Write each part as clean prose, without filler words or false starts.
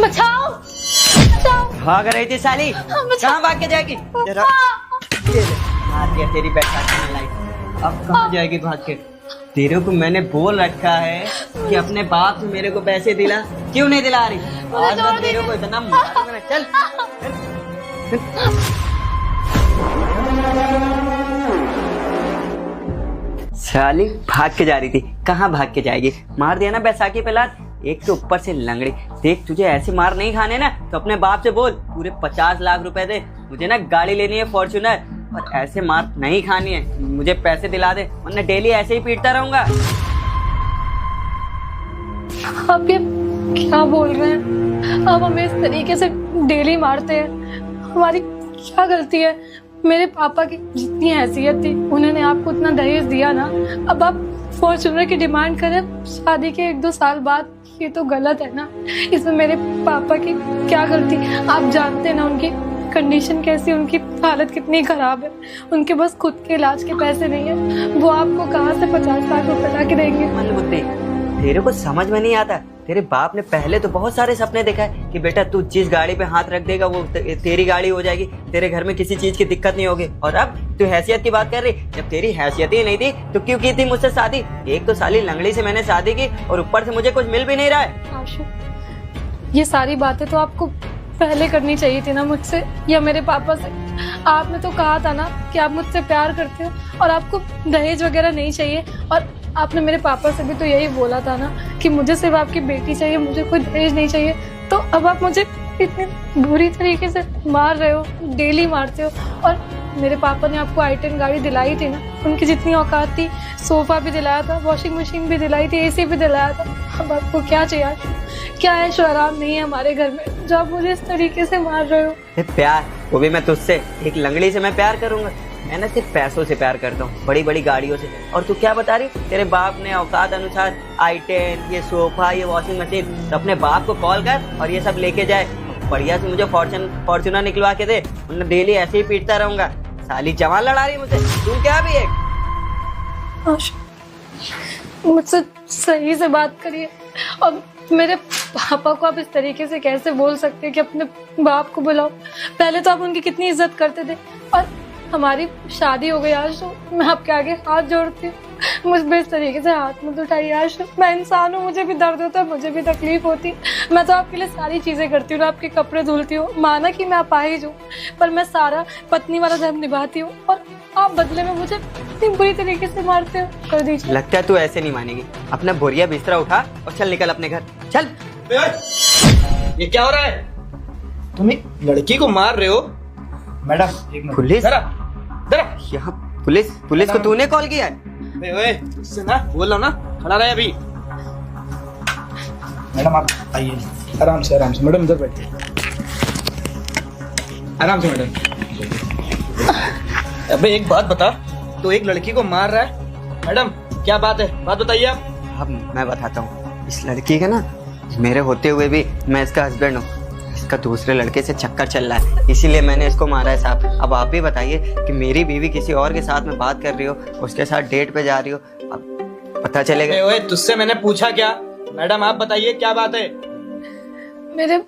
बचाओ बचाओ। भाग रही थी साली, कहाँ भाग के जाएगी? जरा ये ले, मार दिया तेरी बैठा की लाइफ। अब कहाँ जाएगी भाग के? तेरे को मैंने बोल रखा है कि अपने बाप से मेरे को पैसे दिला, क्यों नहीं दिला रही? आज मैं तेरे को इतना मारूंगा ना, चल। साली भाग के जा रही थी, कहाँ भाग के जाएगी? मार दिया ना बैसाखी पे लात। एक तो ऊपर से लंगड़ी। देख, तुझे ऐसे मार नहीं खाने ना तो अपने बाप से बोल पूरे 50 लाख रुपए दे, मुझे ना गाड़ी लेनी है फॉर्च्यूनर, और ऐसे मार नहीं खानी है, मुझे पैसे दिला दे वरना डेली ऐसे ही पीटता रहूंगा। आप ये क्या बोल रहे हैं? आप हमें इस तरीके से डेली मारते हैं, हमारी क्या गलती है? मेरे पापा की जितनी हैसियत थी उन्होंने आपको उतना दहेज दिया ना, अब आप फॉर्च्यूनर की डिमांड करें शादी के 1-2 साल बाद, ये तो गलत है ना। इसमें मेरे पापा की क्या गलती? आप जानते हैं ना उनकी कंडीशन कैसी, उनकी हालत कितनी खराब है, उनके बस खुद के इलाज के पैसे नहीं है, वो आपको कहाँ से 50 लाख रुपए ला के देंगे? मनबुद्धि, तेरे को समझ में नहीं आता। तेरे बाप ने पहले तो बहुत सारे सपने देखा है कि बेटा तू जिस गाड़ी पे हाथ रख देगा वो तेरी गाड़ी हो जाएगी, तेरे घर में किसी चीज की दिक्कत नहीं होगी। और अब तू हैसियत की बात कर रही, जब तेरी हैसियत ही नहीं थी तो क्यों की थी मुझसे शादी? एक तो साली लंगड़ी से मैंने शादी की और ऊपर से मुझे कुछ मिल भी नहीं रहा है। आशु, ये सारी बातें तो आपको पहले करनी चाहिए थी ना, मुझसे या मेरे पापा से। आपने तो कहा था ना कि आप मुझसे प्यार करते हो और आपको दहेज वगैरह नहीं चाहिए, और आपने मेरे पापा से भी तो यही बोला था ना कि मुझे सिर्फ आपकी बेटी चाहिए, मुझे कोई दहेज नहीं चाहिए। तो अब आप मुझे इतनी बुरी तरीके से मार रहे हो, डेली मारते हो। और मेरे पापा ने आपको i10 गाड़ी दिलाई थी ना, उनकी जितनी औकात थी, सोफा भी दिलाया था, वॉशिंग मशीन भी दिलाई थी, AC भी दिलाया था। अब आपको क्या चाहिए? क्या ऐशो आराम नहीं है हमारे घर में जो आप मुझे इस तरीके से मार रहे हो? प्यार, वो भी मैं तुझसे, एक लंगड़ी से मैं प्यार करूंगा? मैं ना सिर्फ पैसों से प्यार करता हूँ, बड़ी बड़ी गाड़ियों से। और तू क्या बता रही? तेरे बाप ने औकात अनुसार i10, ये सोफा, ये वॉशिंग मशीन, तो अपने बाप को कॉल कर और ये सब लेके जाए, बढ़िया से मुझे फॉर्च्यूनर निकलवा के दे, वरना डेली ऐसे ही पीटता रहूंगा। साली जवान लड़ा रही मुझे, तू क्या भी एक? मुझसे सही से बात करिए। और मेरे पापा को आप इस तरीके से कैसे बोल सकते हैं कि अपने बाप को बुलाओ? पहले तो आप उनकी कितनी इज्जत करते थे, और हमारी शादी हो गई आज, तो मैं आपके आगे हाथ जोड़ती हूँ, मुझ पे इस तरीके से हाथ मत उठाइए। आज मैं इंसान हूँ, मुझे भी दर्द होता है, मुझे भी तकलीफ होती है। मैं तो आपके लिए सारी चीजें करती हूँ, आपके कपड़े धुलती हूँ, माना कि मैं अपाहिज हूँ, पर मैं सारा पत्नी वाला धर्म निभाती हूँ, और आप बदले में मुझे इतनी बुरी तरीके से मारते हो। कर दीजिए। लगता है तू ऐसे नहीं मानेगी। अपना बोरिया बिस्तरा उठा और चल निकल अपने घर, चल। ये क्या हो रहा है? तुम एक लड़की को मार रहे हो? मैडम एक मिनट, पुलिस? जरा यहाँ पुलिस को तूने कॉल किया है? ओए, इससे ना बोल रहा ना, खड़ा रहे अभी। मैडम आप आइए, आराम से मैडम, इधर बैठिए, आराम से मैडम। अबे एक बात बता, तो एक लड़की को मार रहा है? मैडम क्या बात है, बात बताइए आप। अब मैं बताता हूँ। इस लड़की का ना, मेरे होते हुए भी मैं इसका हस्बैंड हूँ, इसका दूसरे लड़के से चक्कर चल रहा है, इसीलिए मैंने इसको मारा है साहब। अब आप ही बताइए कि मेरी बीवी किसी और के साथ में बात कर रही हो, उसके साथ डेट पे जा रही हो, अब पता चलेगा। ओए, तुझसे मैंने पूछा क्या? मैडम आप बताइए क्या बात है? मेरे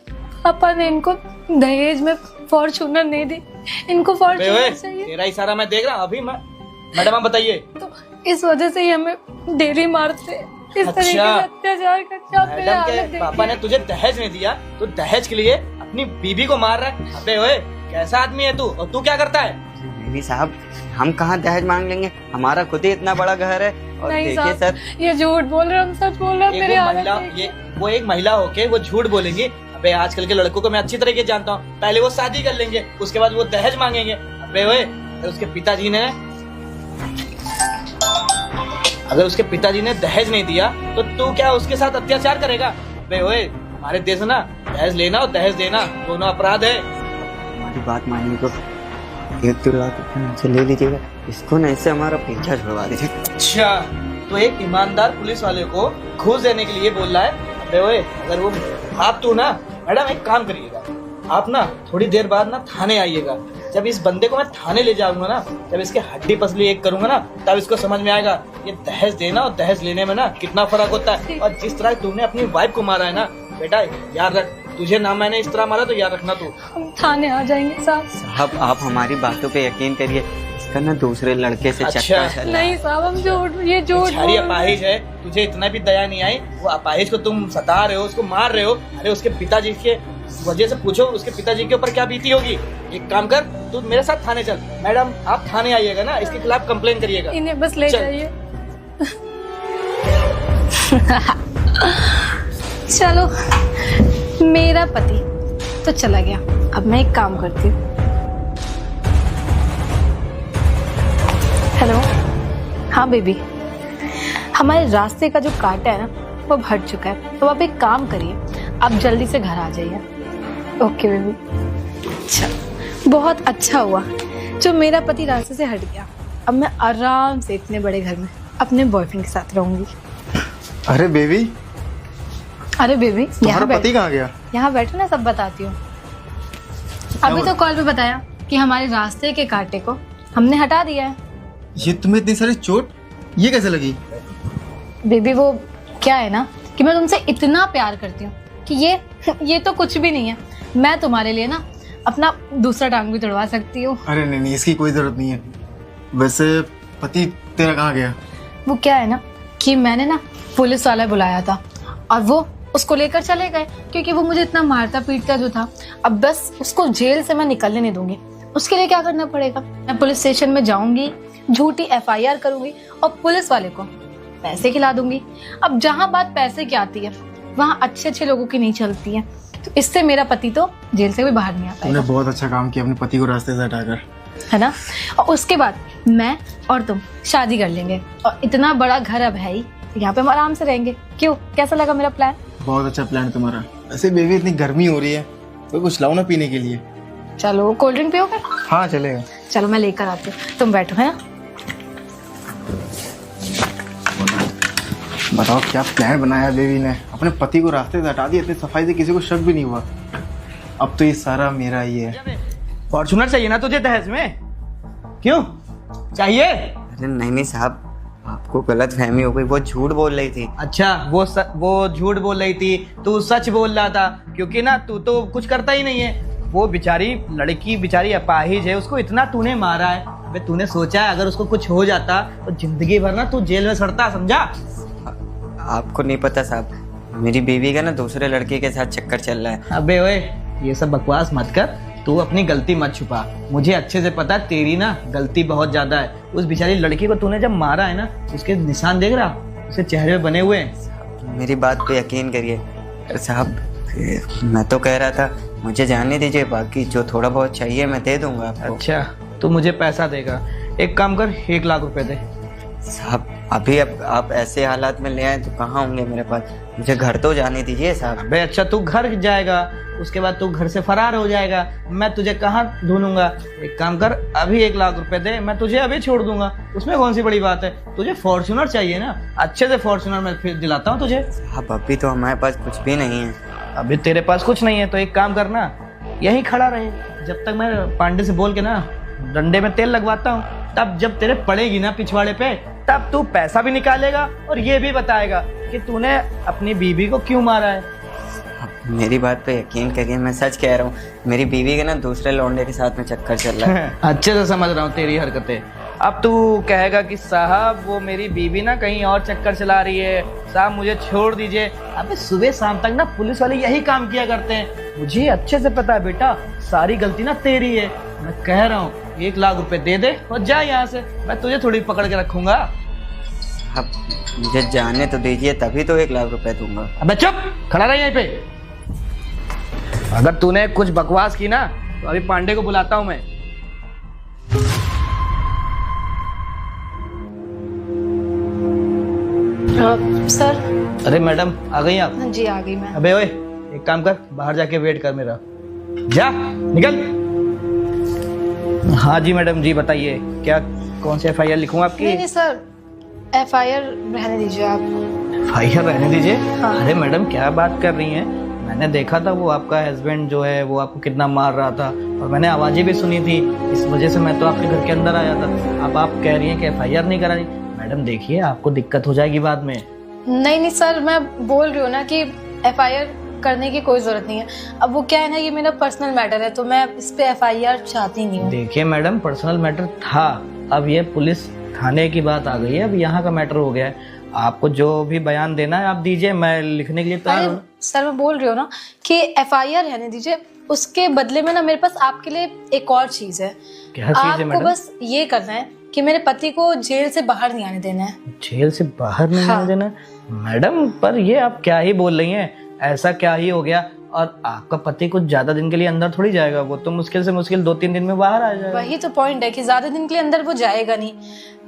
पापा ने इनको दहेज में फॉर्च्यूनर नहीं दी, इनको फॉर्च्यूनर चाहिए। तेरा इशारा मैं देख रहा हूँ अभी। मैडम आप बताइए। तो इस वजह से ही हमें डेली मारते, इस तरीके से अत्याचार करते। मैडम के पापा ने तुझे दहेज नहीं दिया तो दहेज के लिए अपनी बीबी को मार रहा है? अबे ओए, कैसा आदमी है तू, और तू क्या करता है? नहीं साहब, हम कहाँ दहेज मांग लेंगे, हमारा खुद ही इतना बड़ा घर है। और देखिए सर, ये झूठ बोल रहे, हम सच बोल रहे हैं। वो एक महिला होके वो झूठ बोलेंगी? अबे आजकल के लड़कों को मैं अच्छी तरीके से जानता हूँ, पहले वो शादी कर लेंगे, उसके बाद वो दहेज मांगेंगे। अबे ओए, अगर उसके पिताजी ने दहेज नहीं दिया तो तू क्या उसके साथ अत्याचार करेगा? बे ओए, हमारे देश में ना दहेज लेना और दहेज देना दोनों अपराध है। हमारी बात मानिए तो 1-2 लाख रुपए हमसे ले लीजिएगा, इसको ना इससे हमारा पीछा छुड़वा दीजिए। अच्छा, तो एक ईमानदार पुलिस वाले को घूस देने के लिए बोल रहा है? बे ओए, अगर वो आप तू ना, मैडम एक काम करिएगा, आप ना थोड़ी देर बाद ना थाने आइएगा। जब इस बंदे को मैं थाने ले जाऊंगा ना, जब इसके हड्डी पसली एक करूंगा ना, तब इसको समझ में आएगा ये दहेज देना और दहेज लेने में ना कितना फर्क होता है। और जिस तरह तुमने अपनी वाइफ को मारा है ना बेटा, याद रख, तुझे ना मैंने इस तरह मारा तो याद रखना तू। हम थाने आ जाएंगे साहब। साहब आप हमारी बातों पे यकीन करिए, इसका ना दूसरे लड़के से अच्छा। चक्कर चल रहा है। नहीं साहब, हम ये झूठ बेचारी बोल रहे अपाहिज है, तुझे इतना भी दया नहीं आई? वो अपाहिज को तुम सता रहे हो, उसको मार रहे हो। अरे उसके पिताजी के वजह से पूछो उसके पिताजी के ऊपर क्या बीती होगी। एक काम कर, तू मेरे साथ थाने चल। मैडम आप थाने आइएगा ना, इसके खिलाफ कंप्लेन करिएगा। हैं। इन्हें बस ले चल। जाइए। चलो, मेरा पति तो चला गया, अब मैं एक काम करती हूँ। हेलो, हाँ बेबी, हमारे रास्ते का जो कांटा है ना वो भर चुका है, तो आप एक काम करिए, आप जल्दी से घर आ जाइए। Okay baby. अच्छा, बहुत अच्छा हुआ जो मेरा पति रास्ते से हट गया। अब मैं आराम से इतने बड़े घर में अपने बॉयफ्रेंड के साथ रहूंगी। अरे बेबी, अरे बेबी, तुम्हारा पति कहाँ गया? यहाँ बैठो ना, सब बताती हूँ। अभी तो कॉल पे बताया कि हमारे रास्ते के कांटे को हमने हटा दिया है। ये तुम्हें इतनी सारी चोट ये कैसे लगी? बेबी वो क्या है ना कि मैं तुमसे इतना प्यार करती हूँ कि ये तो कुछ भी नहीं है। मैं तुम्हारे लिए ना अपना दूसरा टांग भी तोड़वा सकती हूँ। अरे नहीं नहीं, इसकी कोई जरूरत नहीं है। वैसे पति तेरा कहाँ गया? वो क्या है ना कि मैंने ना पुलिस वाला बुलाया था और वो उसको लेकर चले गए, क्योंकि वो मुझे इतना मारता पीटता जो था। अब बस उसको जेल से मैं निकलने नहीं दूंगी। उसके लिए क्या करना पड़ेगा, मैं पुलिस स्टेशन में जाऊंगी, झूठी FIR करूंगी और पुलिस वाले को पैसे खिला दूंगी। अब जहां बात पैसे की आती है वहां अच्छे लोगों की नहीं चलती है, तो इससे मेरा पति तो जेल से भी बाहर नहीं आता तुमने है, बहुत अच्छा काम किया अपने पति को रास्ते से हटाकर, है ना। और उसके बाद मैं और तुम शादी कर लेंगे और इतना बड़ा घर अब है ही, यहाँ पे हम आराम से रहेंगे। क्यों, कैसा लगा मेरा प्लान? बहुत अच्छा प्लान तुम्हारा। वैसे बेबी इतनी गर्मी हो रही है तो कुछ लाओ ना पीने के लिए। चलो, कोल्ड ड्रिंक पियोगे? हाँ चलेगा। चलो मैं लेकर आती हूँ, तुम बैठो, है ना। बताओ क्या प्लान बनाया बेबी ने, अपने पति को रास्ते से हटा दिया, इतनी सफाई से किसी को शक भी नहीं हुआ। अब तो ये सारा मेरा ही है। फॉर्चूनर चाहिए ना तुझे दहेज में? क्यों चाहिए? अरे नहीं साहब, आपको गलत फहमी हो गई, वो झूठ बोल रही थी। अच्छा, वो झूठ बोल रही थी, तू सच बोल रहा था, क्योंकि ना तू तो कुछ करता ही नहीं है। वो बेचारी लड़की बेचारी अपाहिज है, उसको इतना तूने मारा है। अबे तूने सोचा है अगर उसको कुछ हो जाता तो जिंदगी भर ना तू जेल में सड़ता, समझा? आपको नहीं पता साहब, मेरी बीवी का ना दूसरे लड़के के साथ चक्कर चल रहा है। अबे ओए, ये सब बकवास मत कर, तू अपनी गलती मत छुपा। मुझे अच्छे से पता है तेरी ना गलती बहुत ज्यादा है। उस बेचारी लड़की को तूने जब मारा है ना, उसके निशान देख रहा, उसके चेहरे पे बने हुए हैं। मेरी बात पे यकीन करिए साहब, मैं तो कह रहा था मुझे जाने दीजिए, बाकी जो थोड़ा बहुत चाहिए मैं दे दूंगा आपको। अच्छा, तू मुझे पैसा देगा? एक काम कर, 1 लाख रुपए दे। साहब अभी अब आप ऐसे हालात में ले आए तो कहाँ होंगे मेरे पास, मुझे घर तो जाने दीजिए साहब। अबे अच्छा, तू घर जाएगा, उसके बाद तू घर से फरार हो जाएगा, मैं तुझे कहाँ ढूंढूंगा? एक काम कर, अभी 1 लाख रुपए दे, मैं तुझे अभी छोड़ दूंगा, उसमें कौन सी बड़ी बात है। तुझे फॉर्च्यूनर चाहिए ना, अच्छे से फॉर्च्यूनर मैं फिर दिलाता हूँ तुझे। साहब अभी तो हमारे पास कुछ भी नहीं है। अभी तेरे पास कुछ नहीं है तो एक काम करना, यहीं खड़ा रहे जब तक मैं पांडे से बोल के ना डंडे में तेल लगवाता हूँ। तब जब तेरे पड़ेगी ना पिछवाड़े पे, तब तू पैसा भी निकालेगा और ये भी बताएगा कि तूने अपनी बीवी को क्यों मारा है। अब मेरी बात पे यकीन करिए, मैं सच कह रहा हूँ, मेरी बीवी के ना दूसरे लौंडे के साथ में चक्कर चल रहा है। अच्छे से समझ रहा हूँ तेरी हरकतें। अब तू कहेगा कि साहब वो मेरी बीवी ना कहीं और चक्कर चला रही है, साहब मुझे छोड़ दीजिए। अबे सुबह शाम तक ना पुलिस वाले यही काम किया करते हैं, मुझे अच्छे से पता है बेटा, सारी गलती ना तेरी है। मैं कह रहा हूँ 1 लाख रुपए दे दे और जा यहाँ से, मैं तुझे थोड़ी पकड़ के रखूंगा। अब मुझे जाने तो दीजिए, तभी तो 1 लाख रुपए दूंगा। अबे चुप, खड़ा रह यहीं पे। अगर तूने कुछ बकवास की ना तो अभी पांडे को बुलाता हूँ मैं। सर। अरे मैडम आ गई आप? जी आ गई मैं। अबे ओए, एक काम कर, बाहर जाके वेट कर मेरा, जा निकल। हाँ जी मैडम जी, बताइए क्या, कौन सी FIR लिखूं आपकी? नहीं सर, FIR रहने दीजिए आप। FIR रहने दीजिए? हाँ। अरे मैडम क्या बात कर रही हैं, मैंने देखा था वो आपका हस्बैंड जो है वो आपको कितना मार रहा था और मैंने आवाजें भी सुनी थी, इस वजह से मैं तो आपके घर के अंदर आया था। अब आप कह रही हैं कि FIR नहीं करा रही। मैडम देखिए, आपको दिक्कत हो जाएगी बाद में। नहीं सर, मैं बोल रही हूँ ना कि FIR करने की कोई जरूरत नहीं है। अब वो क्या है ना, ये मेरा पर्सनल मैटर है, तो मैं इस पे FIR चाहती नहीं हूँ। देखिए मैडम, पर्सनल मैटर था, अब ये पुलिस थाने की बात आ गई है, अब यहाँ का मैटर हो गया है। आपको जो भी बयान देना है आप दीजिए, मैं लिखने के लिए तैयार हूँ। सर मैं बोल रही हूँ ना कि FIR रहने दीजिए, उसके बदले में ना मेरे पास आपके लिए एक और चीज है। क्या चीज है आपको मैडम? बस ये करना है कि मेरे पति को जेल से बाहर नहीं आने देना है। जेल से बाहर नहीं आने देना? मैडम पर ये आप क्या ही बोल रही हैं, ऐसा क्या ही हो गया? और आपका पति कुछ ज्यादा दिन के लिए अंदर थोड़ी जाएगा, वो तो मुश्किल से मुश्किल 2-3 दिन में बाहर आ जाएगा। वही तो पॉइंट है कि ज्यादा दिन के लिए अंदर वो जाएगा नहीं,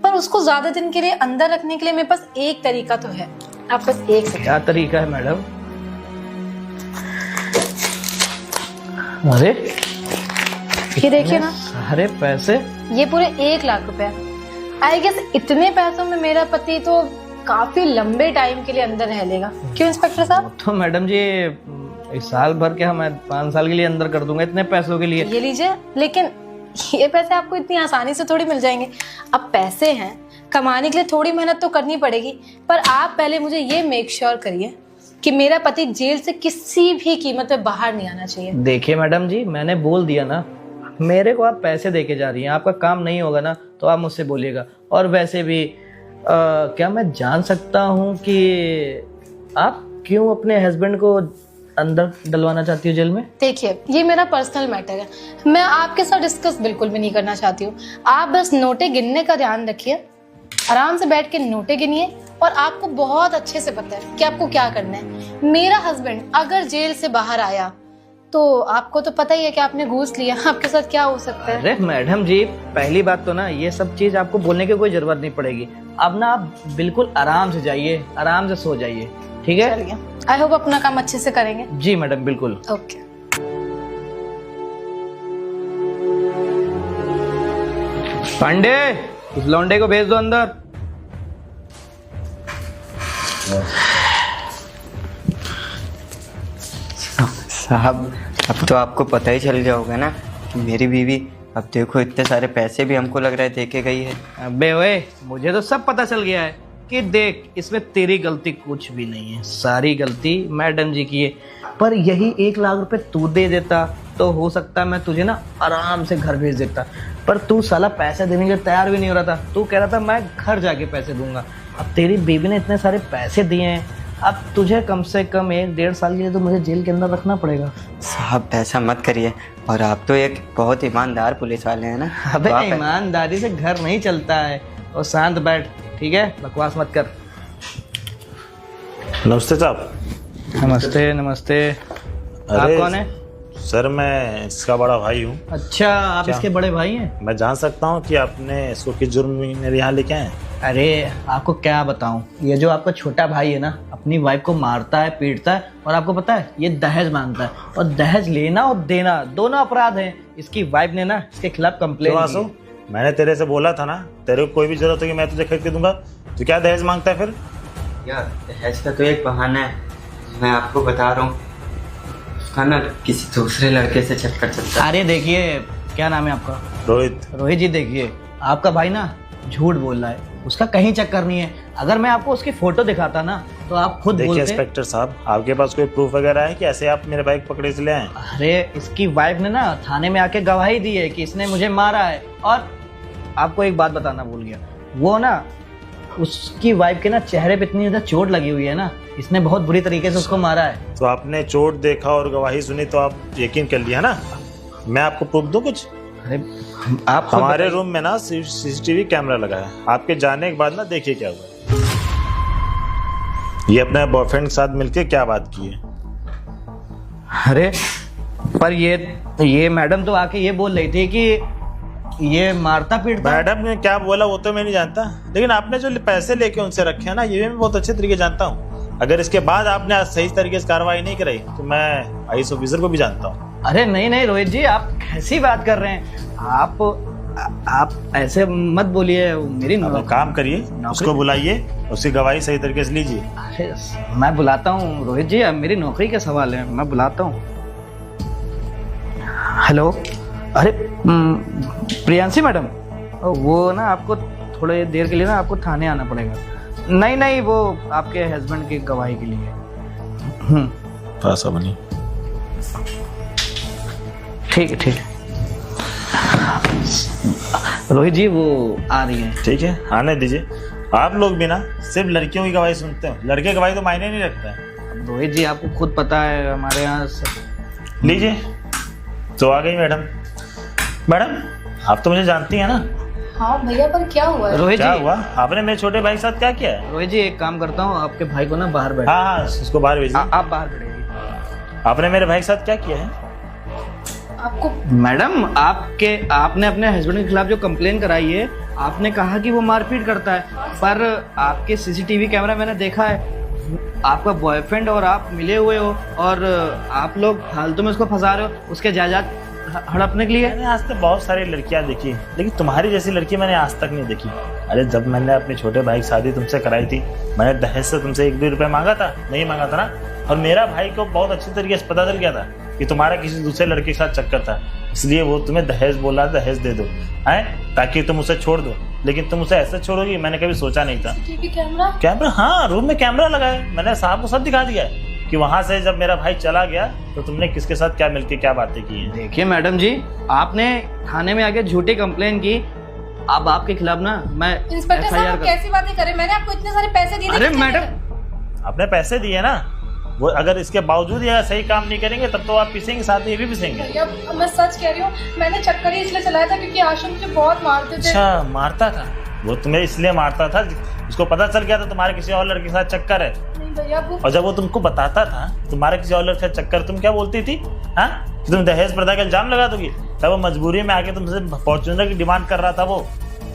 पर उसको ज्यादा दिन के लिए अंदर रखने के लिए मेरे पास एक तरीका तो है। आप बस एक सेकंड। क्या तरीका है मैडम? अरे ये देखिए ना, सारे पैसे, ये पूरे 1 लाख रुपए। आई गेस इतने पैसों में मेरा पति तो काफी लंबे टाइम के लिए अंदर रह लेगा। क्यों इंस्पेक्टर साहब? तो मैडम जी इस साल भर के मैं 5 साल के लिए अंदर कर दूंगा इतने पैसों के लिए। ये लीजिए, लेकिन ये पैसे आपको इतनी आसानी से थोड़ी मिल जाएंगे। अब पैसे हैं, कमाने के लिए थोड़ी मेहनत तो करनी पड़ेगी, पर आप पहले मुझे ये मेक श्योर करिए कि मेरा पति जेल से किसी भी कीमत पे बाहर नहीं आना चाहिए। देखिए मैडम जी, मैंने बोल दिया ना, मेरे को आप पैसे देके जा रही हैं, आपका काम नहीं होगा ना तो आप मुझसे बोलिएगा। और वैसे भी क्या मैं जान सकता हूँ कि आप क्यों अपने हस्बैंड को अंदर डलवाना चाहती हो जेल में? देखिए, ये मेरा पर्सनल मैटर है, मैं आपके साथ डिस्कस बिल्कुल भी नहीं करना चाहती हूँ। आप बस नोटे गिनने का ध्यान रखिए, आराम से बैठ के नोटे गिनिए, और आपको बहुत अच्छे से पता है कि आपको क्या करना है। मेरा हस्बैंड अगर जेल से बाहर आया तो आपको तो पता ही है कि आपने घूस लिया, आपके साथ क्या हो सकता है। अरे मैडम जी, पहली बात तो ना ये सब चीज आपको बोलने की कोई जरूरत नहीं पड़ेगी। अब ना आप बिल्कुल आराम से जाइए, आराम से सो जाइए, ठीक है? चलिए, आई होप अपना काम अच्छे से करेंगे। जी मैडम, बिल्कुल। ओके। पांडे, इस लौंडे को भेज दो अंदर। साहब, अब तो आपको पता ही चल गया होगा ना कि मेरी बीवी, अब देखो इतने सारे पैसे भी हमको लग रहा है देके गई है। अबे ओए, मुझे तो सब पता चल गया है कि देख, इसमें तेरी गलती कुछ भी नहीं है, सारी गलती मैडम जी की है। पर यही 1 लाख रुपए तू दे देता तो हो सकता है मैं तुझे ना आराम से घर भेज देता, पर तू साला पैसे देने के लिए तैयार भी नहीं हो रहा था। तू कह रहा था मैं घर जाके पैसे दूंगा। अब तेरी बीवी ने इतने सारे पैसे दिए हैं, अब तुझे कम से कम 1-1.5 साल के लिए तो मुझे जेल के अंदर रखना पड़ेगा। साहब ऐसा मत करिए, और आप तो एक बहुत ईमानदार पुलिस वाले हैं ना। अबे तो आप- ईमानदारी से घर नहीं चलता है। और शांत बैठ, ठीक है? बकवास मत कर। नमस्ते साहब। नमस्ते नमस्ते। आप कौन है? सर मैं इसका बड़ा भाई हूँ। अच्छा, आप क्या? इसके बड़े भाई हैं? मैं जान सकता हूँ कि आपने इसको किस जुर्म में मेरे यहाँ लेके आए? अरे आपको क्या बताऊं, ये जो आपका छोटा भाई है ना, अपनी वाइफ को मारता है, पीटता है, और आपको पता है ये दहेज मांगता है। और दहेज लेना और देना दोनों अपराध हैं। इसकी वाइफ ने ना इसके खिलाफ कंप्लेंट की है। मैंने तेरे से बोला था ना, तेरे को कोई भी जरूरत होगी मैं तुझे खरीद के दूंगा। तो क्या दहेज मांगता है फिर? यार दहेज का तो एक बहाना है, मैं आपको बता रहा हूँ, उसका ना किसी दूसरे लड़के से चक्कर चलता है। अरे देखिए, क्या नाम है आपका? रोहित। रोहित जी, देखिए आपका भाई ना झूठ बोल रहा है, उसका कहीं चक्कर नहीं है। अगर मैं आपको उसकी फोटो दिखाता ना तो आप खुद देखिए बोलते। इंस्पेक्टर साहब, आपके पास कोई प्रूफ वगैरह है कि ऐसे आप मेरे भाई को पकड़े से ले आए? अरे इसकी वाइफ ने ना थाने में आके गवाही दी है कि इसने मुझे मारा है। और आपको एक बात बताना भूल गया, वो ना उसकी वाइफ के ना चेहरे पे इतनी ज्यादा चोट लगी हुई है ना, इसने बहुत बुरी तरीके से उसको मारा है। तो आपने चोट देखा और गवाही सुनी तो आप यकीन कर लिया ना? मैं आपको प्रूफ दूं कुछ? अरे आप खुद हमारे बताइए। रूम में ना CCTV कैमरा लगा है। आपके जाने के बाद ना देखिए क्या हुआ। ये अपने बॉयफ्रेंड के साथ मिलके क्या बात की है? अरे पर ये मैडम तो आके ये बोल रही थी कि ये मारता पीटता। मैडम ने क्या बोला वो तो मैं नहीं जानता, लेकिन आपने जो पैसे लेके उनसे रखे हैं ना, ये मैं बहुत अच्छे तरीके जानता हूँ। अगर इसके बाद आपने आज सही तरीके से कार्रवाई नहीं कराई तो मैं IAS ऑफिसर को भी जानता हूँ। अरे नहीं नहीं रोहित जी, आप कैसी बात कर रहे हैं? आप ऐसे मत बोलिए। मेरी अब एक काम करिए, उसको बुलाइए, उसकी गवाही सही तरीके से लीजिए। अरे मैं बुलाता हूँ रोहित जी, अब मेरी नौकरी का सवाल है, मैं बुलाता हूँ। हेलो, अरे प्रियांशी मैडम, वो ना आपको थोड़ी देर के लिए ना आपको थाने आना पड़ेगा। नहीं नहीं, वो आपके हस्बैंड की गवाही के लिए। थोड़ा सा बनी। ठीक है ठीक है। रोहित जी वो आ रही है। ठीक है, आने दीजिए। आप लोग भी ना सिर्फ लड़कियों की गवाही सुनते हो, लड़के गवाही तो मायने नहीं रखते हैं। रोहित जी आपको खुद पता है हमारे यहाँ लीजिए। तो आ गई मैडम। मैडम आप तो मुझे जानती हैं ना? हाँ भैया, पर क्या हुआ है? रोहित क्या जी हुआ? आपने मेरे छोटे भाई के साथ क्या किया है? रोहित जी एक काम करता हूँ, आपके भाई को ना बाहर बैठा। हाँ हाँ, उसको बाहर भेजिए। आप बाहर बैठिए। आपने मेरे भाई के साथ क्या किया है? आपको मैडम आपने अपने हस्बैंड के खिलाफ जो कंप्लेन कराई है, आपने कहा कि वो मारपीट करता है, पर आपके सीसीटीवी कैमरा मैंने देखा है, आपका बॉयफ्रेंड और आप मिले हुए हो और आप लोग फालतू में उसको फंसा रहे हो उसके जायदाद हड़पने के लिए। मैंने आज तक बहुत सारी लड़कियां देखी, लेकिन तुम्हारी जैसी लड़की मैंने आज तक नहीं देखी। अरे जब मैंने अपने छोटे भाई की शादी तुमसे कराई थी, मैंने दहेज से तुमसे 1-2 रुपए मांगा था? नहीं मांगा था ना? और मेरा भाई को बहुत अच्छी तरीके से पता चल गया था कि तुम्हारा किसी दूसरे लड़के के साथ चक्कर था, इसलिए वो तुम्हें दहेज बोला, दहेज दे दो हैं ताकि तुम उसे छोड़ दो। लेकिन तुम उसे ऐसे छोड़ोगी मैंने कभी सोचा नहीं था। कैमरा? हाँ, रूम में कैमरा लगा है, मैंने साहब को सब दिखा दिया है कि वहां से जब मेरा भाई चला गया तो तुमने किसके साथ क्या मिलके क्या बातें की हैं। देखिए मैडम जी, आपने थाने में आके झूठी कंप्लेन की, अब आपके खिलाफ ना मैं इंस्पेक्टर FIR साहब कैसी बातें करें? मैंने आपको इतने सारे पैसे दिए थे। अरे कितने मैडम दिए? आपने पैसे दिए ना, वो अगर इसके बावजूद ये सही काम नहीं करेंगे तब तो आप पिसेंगे, साथ में ये भी पिसेंगे। भैया मैं सच कह रही हूँ, मैंने चक्कर ही इसलिए चलाया था क्योंकि आशु मुझे बहुत मारते थे। अच्छा, मारता था वो तुम्हें? इसलिए मारता था उसको पता चल गया था तुम्हारे किसी और लड़के के साथ चक्कर है। नहीं भैया वो और जब वो तुमको बताता था तुम्हारे किसी और लड़के के साथ चक्कर, तुम क्या बोलती थी? हाँ, कि तुम दहेज प्रथा का इल्जाम लगा दोगी? तब वो मजबूरी में आके तुमसे फॉर्च्यूनर की डिमांड कर रहा था। वो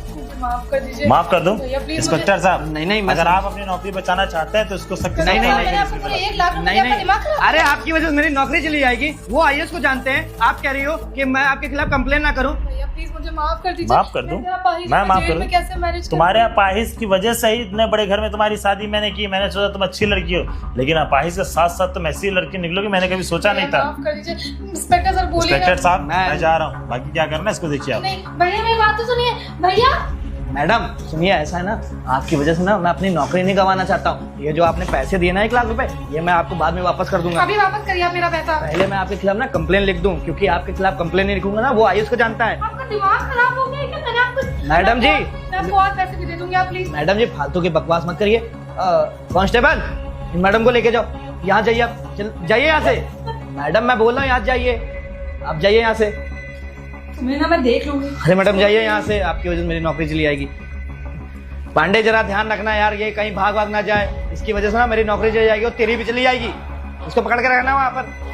मुझे माफ कर दीजिए। माफ कर दूं? भैया प्लीज इंस्पेक्टर साहब, नहीं, मैं अगर आप अपनी नौकरी बचाना चाहते हैं तो इसको सख्ती से नहीं, नहीं, मैंने आपको पूरे 1 लाख रुपए का दिमाग खराब। अरे आपकी वजह से मेरी नौकरी चली जाएगी। वो IAS को जानते हैं, आप कह रही हो कि मैं आपके खिलाफ कंप्लेन ना करूं। भैया प्लीज मुझे माफ कर दीजिए। माफ कर दूं? मैं माफ कर दूं? कैसे मैनेज? तुम्हारे अपाहिज की वजह से ही इतने बड़े घर में तुम्हारी शादी मैंने की। मैंने सोचा तुम अच्छी लड़की हो, लेकिन अपाहिज के साथ साथ तुम ऐसी लड़की निकलोगी मैंने कभी सोचा नहीं था। माफ कर दीजिए इंस्पेक्टर सर, बोलिए। इंस्पेक्टर साहब मैं- मैं जा रहा हूँ, बाकी क्या करना है इसको देखिए आप। नहीं भैया मेरी बात तो सुनिए। भैया मैडम सुनिए, ऐसा है ना, आपकी वजह से ना मैं अपनी नौकरी नहीं गंवाना चाहता हूँ। ये जो आपने पैसे दिए ना 1 लाख रुपए, ये मैं आपको बाद में वापस कर दूंगा। अभी वापस करिए आप मेरा पैसा। पहले मैं आपके खिलाफ ना कंप्लेन लिख दूं, क्योंकि आपके खिलाफ कंप्लेन नहीं लिखूंगा ना, वो IAS को जानता है। आपका दिमाग खराब हो गया क्या? मैंने आपको मैडम जी। मैं आपको और पैसे भी दे दूंगी, आप प्लीज। मैडम जी फालतू की बकवास मत करिए। कांस्टेबल, इन मैडम को लेके जाओ, यहाँ जाइए आप, जाइए यहाँ से। मैडम मैं बोल रहा हूँ यहाँ जाइए, आप जाइए यहाँ से। तुम्हें ना मैं देख लूंगी। अरे मैडम जाइए यहाँ से, आपकी वजह से मेरी नौकरी चली जाएगी। पांडे जरा ध्यान रखना यार, ये कहीं भाग ना जाए, इसकी वजह से ना मेरी नौकरी चली जाएगी और तेरी भी चली जाएगी। इसको पकड़ के रखना वहां पर।